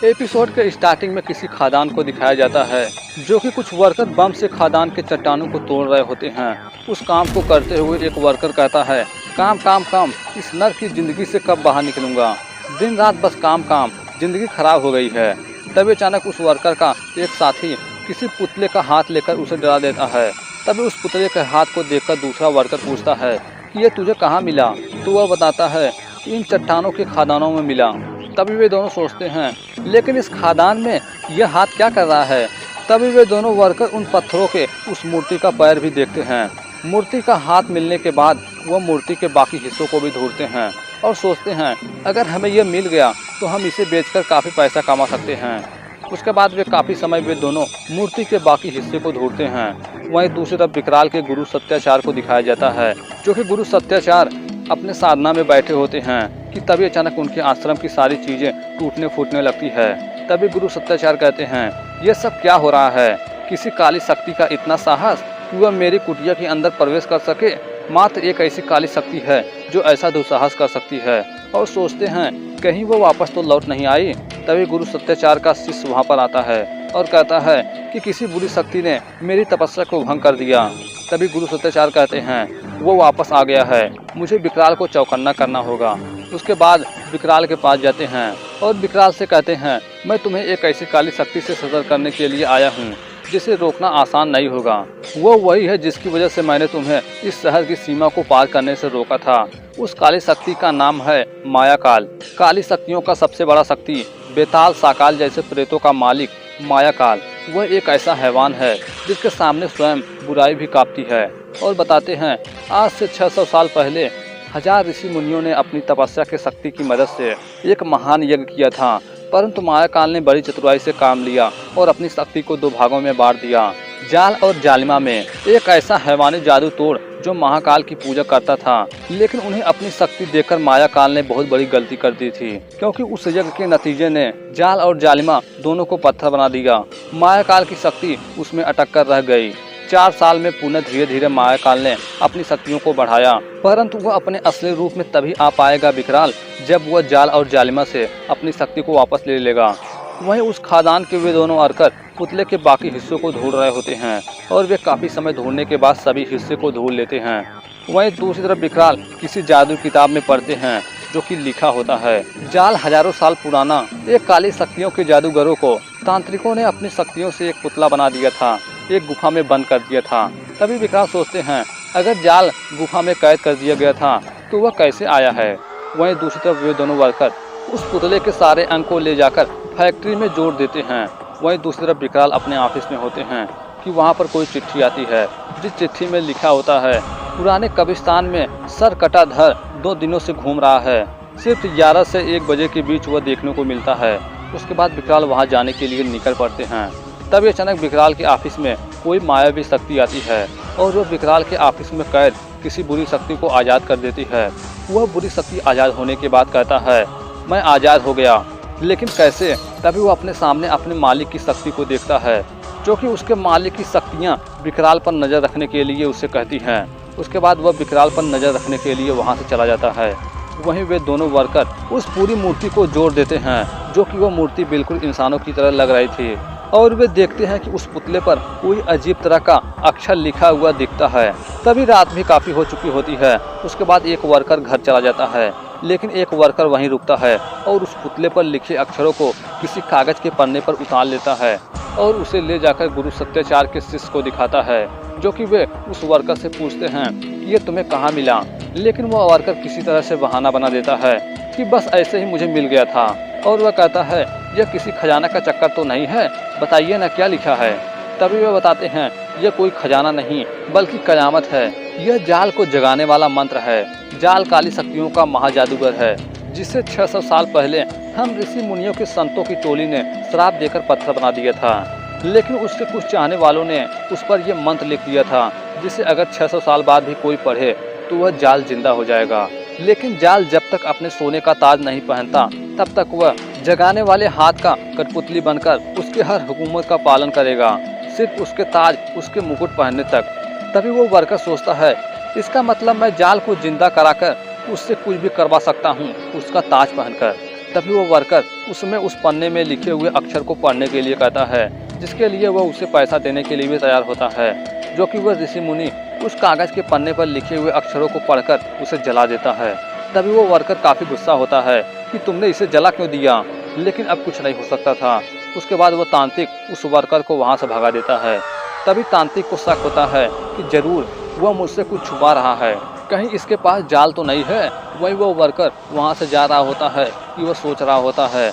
Episode के starting में किसी खादान को दिखाया जाता है जो कि कुछ वर्कर बम से खादान के चट्टानों को तोड़ रहे होते हैं। उस काम को करते हुए एक वर्कर कहता है, काम काम काम, इस नर की जिंदगी से कब बाहर निकलूंगा, दिन रात बस काम काम, जिंदगी खराब हो गई है। तभी अचानक उस वर्कर का एक साथी किसी पुतले का हाथ लेकर उसे डरा देता है। तभी उस पुतले के हाथ को देखकर दूसरा वर्कर पूछता है कि ये तुझे कहाँ मिला। तो वह बताता है कि इन चट्टानों के खादानों में मिला। तभी वे दोनों सोचते हैं, लेकिन इस खादान में यह हाथ क्या कर रहा है। तभी वे दोनों वर्कर उन पत्थरों के उस मूर्ति का पैर भी देखते हैं। मूर्ति का हाथ मिलने के बाद वह मूर्ति के बाकी हिस्सों को भी ढूंढते हैं और सोचते हैं अगर हमें यह मिल गया तो हम इसे बेचकर काफ़ी पैसा कमा सकते हैं। उसके बाद वे काफ़ी समय वे दोनों मूर्ति के बाकी हिस्से को ढूंढते हैं। वहीं दूसरी तरफ विकराल के गुरु सत्याचार को दिखाया जाता है, जो कि गुरु सत्याचार अपने साधना में बैठे होते हैं कि तभी अचानक उनके आश्रम की सारी चीज़ें टूटने फूटने लगती है। तभी गुरु सत्याचार कहते हैं, यह सब क्या हो रहा है। किसी काली शक्ति का इतना साहस कि वह मेरी कुटिया के अंदर प्रवेश कर सके। मात्र एक ऐसी काली शक्ति है जो ऐसा दुस्साहस कर सकती है। और सोचते हैं कहीं वो वापस तो लौट नहीं आई। तभी गुरु सत्याचार का शिष्य वहाँ पर आता है और कहता है कि किसी बुरी शक्ति ने मेरी तपस्या को भंग कर दिया। तभी गुरु सत्याचार कहते हैं, वो वापस आ गया है, मुझे विकराल को चौकन्ना करना होगा। उसके बाद विकराल के पास जाते हैं और विकराल से कहते हैं, मैं तुम्हें एक ऐसी काली शक्ति से सतर करने के लिए आया हूँ जिसे रोकना आसान नहीं होगा। वो वही है जिसकी वजह से मैंने तुम्हें इस शहर की सीमा को पार करने से रोका था। उस काली शक्ति का नाम है माया काल। काली शक्तियों का सबसे बड़ा शक्ति, बेताल साकाल जैसे प्रेतों का मालिक माया काल। वह एक ऐसा हैवान है जिसके सामने स्वयं बुराई भी कांपती है। और बताते हैं, आज से 600 साल पहले 1000 ऋषि मुनियों ने अपनी तपस्या के शक्ति की मदद से एक महान यज्ञ किया था, परंतु माया काल ने बड़ी चतुराई से काम लिया और अपनी शक्ति को 2 भागों में बांट दिया। जाल और जालिमा में एक ऐसा हैवानी जादू तोड़ जो महाकाल की पूजा करता था, लेकिन उन्हें अपनी शक्ति देकर माया काल ने बहुत बड़ी गलती कर दी थी, क्योंकि उस यज्ञ के नतीजे ने जाल और जालिमा दोनों को पत्थर बना दिया। माया काल की शक्ति उसमें अटक कर रह गई। 4 साल में पुनः धीरे धीरे माया काल ने अपनी शक्तियों को बढ़ाया, परंतु वह अपने असली रूप में तभी आ पाएगा विकराल जब वह जाल और जालिमा से अपनी शक्ति को वापस ले लेगा। वहीं उस खादान के वे दोनों वर्कर पुतले के बाकी हिस्सों को ढूंढ रहे होते हैं और वे काफ़ी समय ढूंढने के बाद सभी हिस्से को ढूंढ लेते हैं। वहीं दूसरी तरफ विकराल किसी जादू किताब में पढ़ते हैं जो कि लिखा होता है, जाल हजारों साल पुराना एक काली शक्तियों के जादूगरों को तांत्रिकों ने अपनी शक्तियों से एक पुतला बना दिया था, एक गुफा में बंद कर दिया था। तभी विकराल सोचते हैं, अगर जाल गुफा में कैद कर दिया गया था तो वह कैसे आया है। वहीं दूसरी तरफ वे दोनों वर्कर उस पुतले के सारे अंग को ले जाकर फैक्ट्री में जोड़ देते हैं। वहीं दूसरी तरफ विकराल अपने ऑफिस में होते हैं कि वहाँ पर कोई चिट्ठी आती है, जिस चिट्ठी में लिखा होता है, पुराने कब्रिस्तान में सर कटा धर 2 दिनों से घूम रहा है, सिर्फ 11 से 1 बजे के बीच वह देखने को मिलता है। उसके बाद विकराल वहाँ जाने के लिए निकल पड़ते हैं। तभी अचानक विकराल के ऑफिस में कोई मायावी शक्ति आती है और वह विकराल के ऑफिस में कैद किसी बुरी शक्ति को आज़ाद कर देती है। वह बुरी शक्ति आज़ाद होने के बाद कहता है, मैं आज़ाद हो गया, लेकिन कैसे। तभी वो अपने सामने अपने मालिक की शक्ति को देखता है, जो कि उसके मालिक की शक्तियाँ विकराल पर नज़र रखने के लिए उसे कहती हैं। उसके बाद वह विकराल पर नज़र रखने के लिए वहाँ से चला जाता है। वहीं वे दोनों वर्कर उस पूरी मूर्ति को जोड़ देते हैं, जो कि वह मूर्ति बिल्कुल इंसानों की तरह लग रही थी। और वे देखते हैं कि उस पुतले पर कोई अजीब तरह का अक्षर लिखा हुआ दिखता है। तभी रात भी काफ़ी हो चुकी होती है। उसके बाद एक वर्कर घर चला जाता है, लेकिन एक वर्कर वहीं रुकता है और उस पुतले पर लिखे अक्षरों को किसी कागज़ के पन्ने पर उतार लेता है और उसे ले जाकर गुरु सत्याचार के शिष्य को दिखाता है, जो कि वे उस वर्कर से पूछते हैं कि ये तुम्हें कहाँ मिला। लेकिन वह वर्कर किसी तरह से बहाना बना देता है कि बस ऐसे ही मुझे मिल गया था। और वह कहता है, यह किसी खजाना का चक्कर तो नहीं है, बताइए ना क्या लिखा है। तभी वे बताते हैं, यह कोई खजाना नहीं बल्कि कयामत है। यह जाल को जगाने वाला मंत्र है। जाल काली शक्तियों का महाजादूगर है, जिसे 600 साल पहले हम ऋषि मुनियों के संतों की टोली ने श्राप देकर पत्थर बना दिया था। लेकिन उसके कुछ चाहने वालों ने उस पर यह मंत्र लिख दिया था, जिसे अगर 600 साल बाद भी कोई पढ़े तो वह जाल जिंदा हो जाएगा। लेकिन जाल जब तक अपने सोने का ताज नहीं पहनता तब तक वह जगाने वाले हाथ का कठपुतली बनकर उसके हर हुकूमत का पालन करेगा, सिर्फ उसके ताज उसके मुकुट पहनने तक। तभी वो वर्कर सोचता है, इसका मतलब मैं जाल को जिंदा कराकर उससे कुछ भी करवा सकता हूँ, उसका ताज पहनकर। तभी वो वर्कर उसमें उस पन्ने में लिखे हुए अक्षर को पढ़ने के लिए कहता है, जिसके लिए वह उसे पैसा देने के लिए भी तैयार होता है। जो कि वह ऋषि मुनि उस कागज के पन्ने पर लिखे हुए अक्षरों को पढ़कर उसे जला देता है। तभी वो वर्कर काफी गुस्सा होता है कि तुमने इसे जला क्यों दिया, लेकिन अब कुछ नहीं हो सकता था। उसके बाद वह तांत्रिक उस वर्कर को वहाँ से भगा देता है। तभी तांत्रिक को शक होता है कि जरूर वह मुझसे कुछ छुपा रहा है, कहीं इसके पास जाल तो नहीं है। वही वो वर्कर वहाँ से जा रहा होता है कि वह सोच रहा होता है,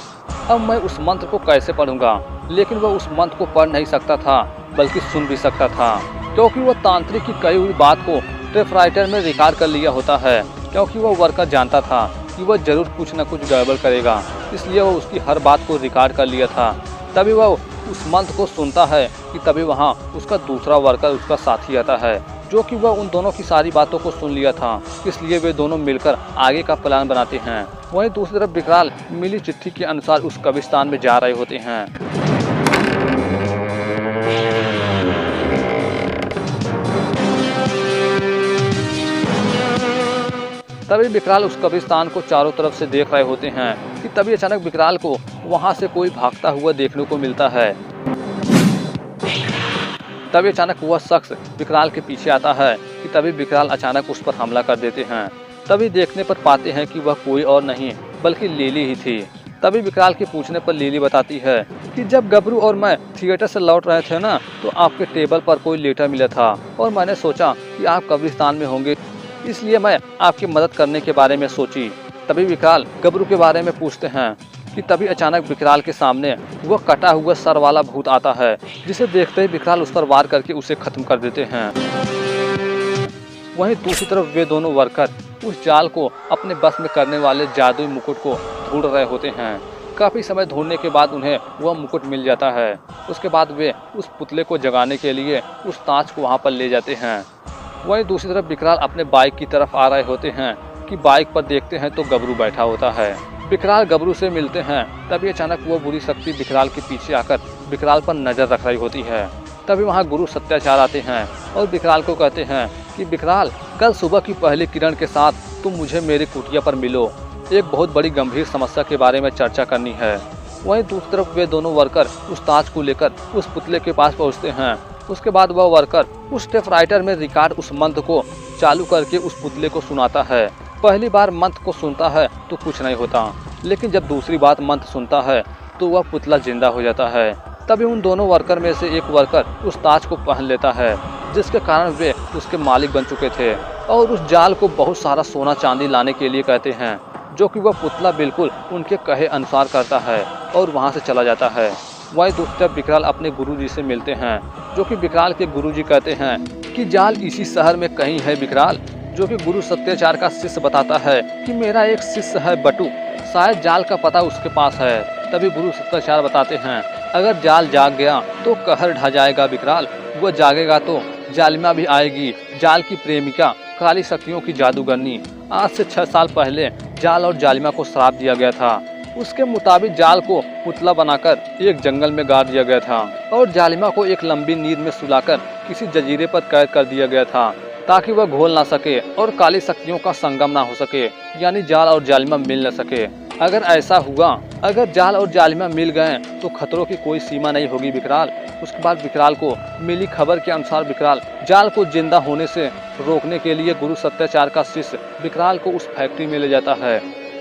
अब मैं उस मंत्र को कैसे पढ़ूंगा। लेकिन वह उस मंत्र को पढ़ नहीं सकता था, बल्कि सुन भी सकता था, क्योंकि वह तांत्रिक की कही हुई बात को टेप राइटर में रिकॉर्ड कर लिया होता है। क्योंकि वह वर्कर जानता था कि वह जरूर कुछ न कुछ गड़बड़ करेगा, इसलिए वह उसकी हर बात को रिकॉर्ड कर लिया था। तभी वह उस मंत्र को सुनता है कि तभी वहाँ उसका दूसरा वर्कर, उसका साथी आता है, जो कि वह उन दोनों की सारी बातों को सुन लिया था। इसलिए वे दोनों मिलकर आगे का प्लान बनाते हैं। वहीं दूसरी तरफ विकराल मिली चिट्ठी के अनुसार उस कब्रिस्तान में जा रहे होते हैं। तभी विकराल उस कब्रिस्तान को चारों तरफ से देख रहे होते हैं कि तभी अचानक विकराल को वहां से कोई भागता हुआ देखने को मिलता है। तभी अचानक वह शख्स विकराल के पीछे आता है कि तभी विकराल अचानक उस पर हमला कर देते हैं। तभी देखने पर पाते हैं कि वह कोई और नहीं बल्कि लिली ही थी। तभी विकराल के पूछने पर लिली बताती है कि जब गबरू और मैं थिएटर से लौट रहे थे ना, तो आपके टेबल पर कोई लेटर मिला था और मैंने सोचा कि आप कब्रिस्तान में होंगे, इसलिए मैं आपकी मदद करने के बारे में सोची। तभी विकराल गबरू के बारे में पूछते हैं कि तभी अचानक विकराल के सामने वह कटा हुआ सर वाला भूत आता है, जिसे देखते ही विकराल उस पर वार करके उसे खत्म कर देते हैं। वहीं दूसरी तरफ वे दोनों वर्कर उस जाल को अपने बस में करने वाले जादुई मुकुट को ढूंढ रहे होते हैं। काफी समय ढूंढने के बाद उन्हें वह मुकुट मिल जाता है। उसके बाद वे उस पुतले को जगाने के लिए उस ताज को वहाँ पर ले जाते हैं। वहीं दूसरी तरफ विकराल अपने बाइक की तरफ आ रहे होते हैं कि बाइक पर देखते हैं तो गबरू बैठा होता है। विकराल गबरू से मिलते हैं। तभी अचानक वो बुरी शक्ति विकराल के पीछे आकर विकराल पर नजर रख रही होती है। तभी वहाँ गुरु सत्याचार आते हैं और विकराल को कहते हैं कि विकराल, कल सुबह की पहली किरण के साथ तुम मुझे मेरी कुटिया पर मिलो, एक बहुत बड़ी गंभीर समस्या के बारे में चर्चा करनी है। वहीं दूसरी तरफ वे दोनों वर्कर उस ताज को लेकर उस पुतले के पास पहुँचते हैं। उसके बाद वह वर्कर उस टेप राइटर में रिकॉर्ड उस मंत्र को चालू करके उस पुतले को सुनाता है। पहली बार मंत्र को सुनता है तो कुछ नहीं होता, लेकिन जब दूसरी बार मंत्र सुनता है तो वह पुतला जिंदा हो जाता है। तभी उन दोनों वर्कर में से एक वर्कर उस ताज को पहन लेता है, जिसके कारण वे उसके मालिक बन चुके थे और उस जाल को बहुत सारा सोना चांदी लाने के लिए कहते हैं, जो कि वह पुतला बिल्कुल उनके कहे अनुसार करता है और वहाँ से चला जाता है। वहीं दूसरी तरफ विकराल अपने गुरुजी से मिलते हैं, जो कि विकराल के गुरुजी कहते हैं कि जाल इसी शहर में कहीं है विकराल। जो कि गुरु सत्याचार का शिष्य बताता है कि मेरा एक शिष्य है बटू, शायद जाल का पता उसके पास है। तभी गुरु सत्याचार बताते हैं अगर जाल जाग गया तो कहर ढा जाएगा विकराल, वह जागेगा तो जालिमा भी आएगी, जाल की प्रेमिका काली शक्तियों की जादूगरनी। आज से 6 साल पहले जाल और जालिमा को श्राप दिया गया था। उसके मुताबिक जाल को पुतला बनाकर एक जंगल में गाड़ दिया गया था और जालिमा को एक लंबी नींद में सुलाकर किसी जजीरे पर कैद कर दिया गया था, ताकि वह घोल ना सके और काली शक्तियों का संगम ना हो सके, यानी जाल और जालिमा मिल न सके। अगर ऐसा हुआ, अगर जाल और जालिमा मिल गए तो खतरों की कोई सीमा नहीं होगी विकराल। उसके बाद विकराल को मिली खबर के अनुसार विकराल जाल को जिंदा होने से रोकने के लिए गुरु सत्याचार का शिष्य विकराल को उस फैक्ट्री में ले जाता है।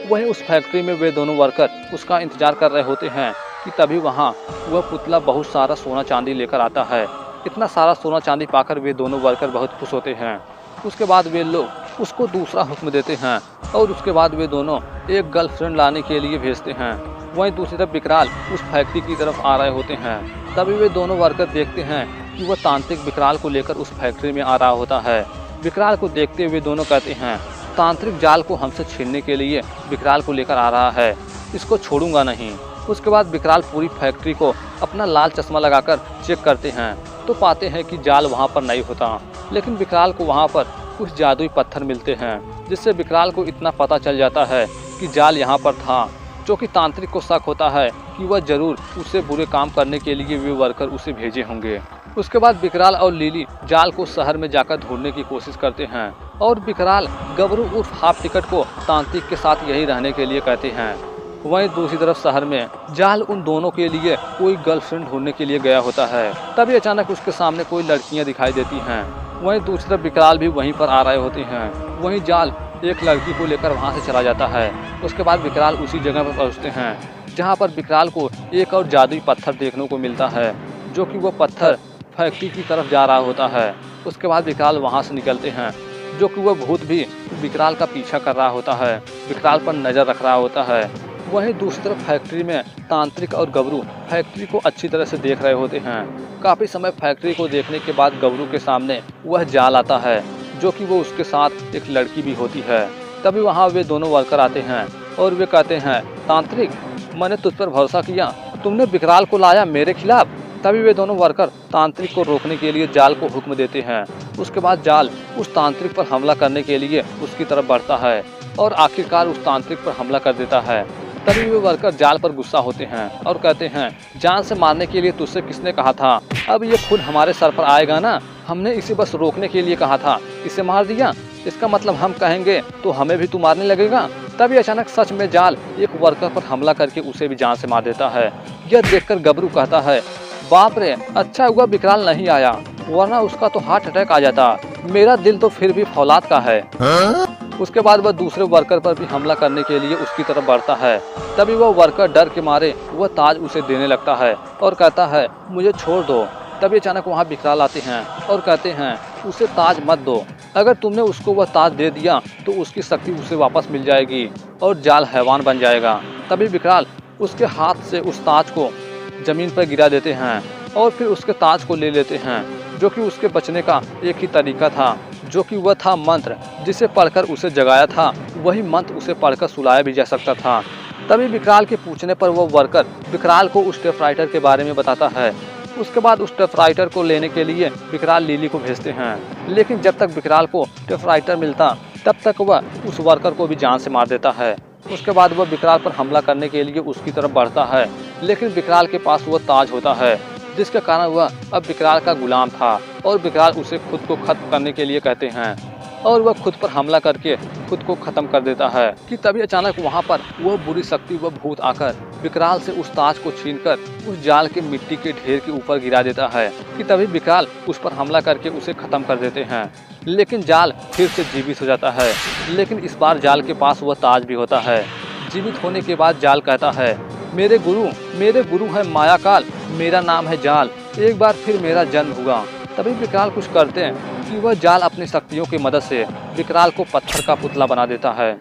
वहीं उस फैक्ट्री में वे दोनों वर्कर उसका इंतजार कर रहे होते हैं कि तभी वहाँ वह पुतला बहुत सारा सोना चांदी लेकर आता है। इतना सारा सोना चांदी पाकर वे दोनों वर्कर बहुत खुश होते हैं। उसके बाद वे लोग उसको दूसरा हुक्म देते हैं और उसके बाद वे दोनों एक गर्लफ्रेंड लाने के लिए भेजते हैं। वहीं दूसरी तरफ विकराल उस फैक्ट्री की तरफ आ रहे होते हैं। तभी वे दोनों वर्कर देखते हैं कि वह तांत्रिक विकराल को लेकर उस फैक्ट्री में आ रहा होता है। विकराल को देखते हुए दोनों कहते हैं तांत्रिक जाल को हमसे छीनने के लिए विकराल को लेकर आ रहा है, इसको छोड़ूंगा नहीं। उसके बाद विकराल पूरी फैक्ट्री को अपना लाल चश्मा लगाकर चेक करते हैं तो पाते हैं कि जाल वहाँ पर नहीं होता, लेकिन विकराल को वहाँ पर कुछ जादुई पत्थर मिलते हैं, जिससे विकराल को इतना पता चल जाता है कि जाल यहाँ पर था। जो कि तांत्रिक को शक होता है कि वह जरूर उसे बुरे काम करने के लिए वे वर्कर उसे भेजे होंगे। उसके बाद विकराल और लिली जाल को शहर में जाकर ढूंढने की कोशिश करते हैं और विकराल गबरू उर्फ हाफ टिकट को तांत्रिक के साथ यही रहने के लिए कहते हैं। वहीं दूसरी तरफ शहर में जाल उन दोनों के लिए कोई गर्लफ्रेंड ढूंढने के लिए गया होता है। तभी अचानक उसके सामने कोई लड़कियां दिखाई देती हैं। वहीं दूसरी तरफ विकराल भी वहीं पर आ रहे होते हैं। वहीं जाल एक लड़की को लेकर वहां से चला जाता है। उसके बाद विकराल उसी जगह पर पहुंचते हैं जहां पर विकराल को एक और जादुई पत्थर देखने को मिलता है, जो कि वो पत्थर फैक्ट्री की तरफ जा रहा होता है। उसके बाद विकराल वहां से निकलते हैं, जो कि वह भूत भी विकराल का पीछा कर रहा होता है, विकराल पर नज़र रख रहा होता है। वहीं दूसरी तरफ फैक्ट्री में तांत्रिक और गबरू फैक्ट्री को अच्छी तरह से देख रहे होते हैं। काफ़ी समय फैक्ट्री को देखने के बाद गबरू के सामने वह जाल आता है, जो कि वो उसके साथ एक लड़की भी होती है। तभी वहाँ वे दोनों वर्कर आते हैं और वे कहते हैं, तांत्रिक, मैंने तुझ पर भरोसा किया, तुमने विकराल को लाया मेरे खिलाफ। तभी वे दोनों वर्कर तांत्रिक को रोकने के लिए जाल को हुक्म देते हैं। उसके बाद जाल उस तांत्रिक पर हमला करने के लिए उसकी तरफ बढ़ता है और आखिरकार उस तांत्रिक पर हमला कर देता है। तभी वे वर्कर जाल पर गुस्सा होते हैं और कहते हैं, जान से मारने के लिए तुझसे किसने कहा था? अब ये खुद हमारे सर पर आएगा ना। हमने इसे बस रोकने के लिए कहा था, इसे मार दिया, इसका मतलब हम कहेंगे तो हमें भी तू मारने लगेगा। तभी अचानक सच में जाल एक वर्कर पर हमला करके उसे भी जान से मार देता है। यह देखकर गबरू कहता है, बाप रे, अच्छा हुआ विकराल नहीं आया, वरना उसका तो हार्ट अटैक आ जाता। मेरा दिल तो फिर भी फौलाद का है। उसके बाद वह दूसरे वर्कर पर भी हमला करने के लिए उसकी तरफ बढ़ता है। तभी वह वर्कर डर के मारे वह ताज उसे देने लगता है और कहता है, मुझे छोड़ दो। तभी अचानक वहाँ विकराल आते हैं और कहते हैं, उसे ताज मत दो, अगर तुमने उसको वह ताज दे दिया तो उसकी शक्ति उसे वापस मिल जाएगी और जाल हैवान बन जाएगा। तभी विकराल उसके हाथ से उस ताज को जमीन पर गिरा देते हैं और फिर उसके ताज को ले लेते हैं, जो कि उसके बचने का एक ही तरीका था, जो कि वह था मंत्र, जिसे पढ़कर उसे जगाया था वही मंत्र उसे पढ़कर सुलाया भी जा सकता था। तभी विकराल के पूछने पर वह वर्कर विकराल को उस टाइपराइटर के बारे में बताता है। उसके बाद उस टाइपराइटर को लेने के लिए विकराल लिली को भेजते हैं, लेकिन जब तक विकराल को टाइपराइटर मिलता तब तक वह उस वर्कर को भी जान से मार देता है। उसके बाद वह विकराल पर हमला करने के लिए उसकी तरफ बढ़ता है, लेकिन विकराल के पास वह ताज होता है, जिसके कारण वह अब विकराल का गुलाम था और विकराल उसे खुद को खत्म करने के लिए कहते हैं और वह खुद पर हमला करके खुद को खत्म कर देता है। कि तभी अचानक वहां पर वह बुरी शक्ति व भूत आकर विकराल से उस ताज को छीनकर उस जाल के मिट्टी के ढेर के ऊपर गिरा देता है। कि तभी विकराल उस पर हमला करके उसे खत्म कर देते हैं, लेकिन जाल फिर से जीवित हो जाता है। लेकिन इस बार जाल के पास वह ताज भी होता है। जीवित होने के बाद जाल कहता है, मेरे गुरु है मायाकाल, मेरा नाम है जाल, एक बार फिर मेरा जन्म हुआ। तभी विकराल कुछ करते हैं कि वह जाल अपनी शक्तियों की मदद से विकराल को पत्थर का पुतला बना देता है।